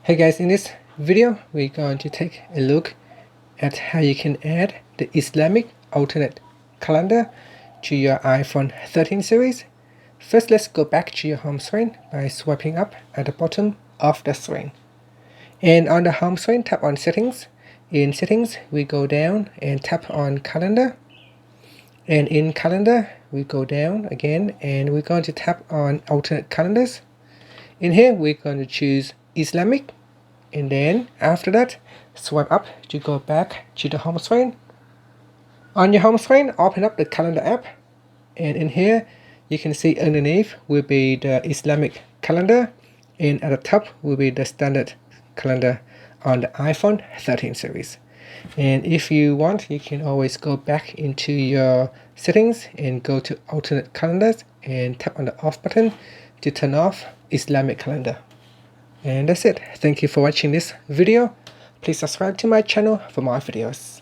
Hey guys, in this video we're going to take a look at how you can add the Islamic alternate calendar to your iPhone 13 series. First, let's go back to your home screen by swiping up at the bottom of the screen. And on the home screen, tap on Settings. In Settings, we go down and tap on Calendar. And in Calendar, we go down again and we're going to tap on Alternate Calendars. In here, we're going to choose Islamic. And then after that, swipe up to go back to the home screen. On your home screen, open up the calendar app, and in here you can see underneath will be the Islamic calendar, and at the top will be the standard calendar on the iPhone 13 series. And if you want, you can always go back into your settings and go to alternate calendars and tap on the off button to turn off Islamic calendar. And that's it. Thank you for watching this video. Please subscribe to my channel for more videos.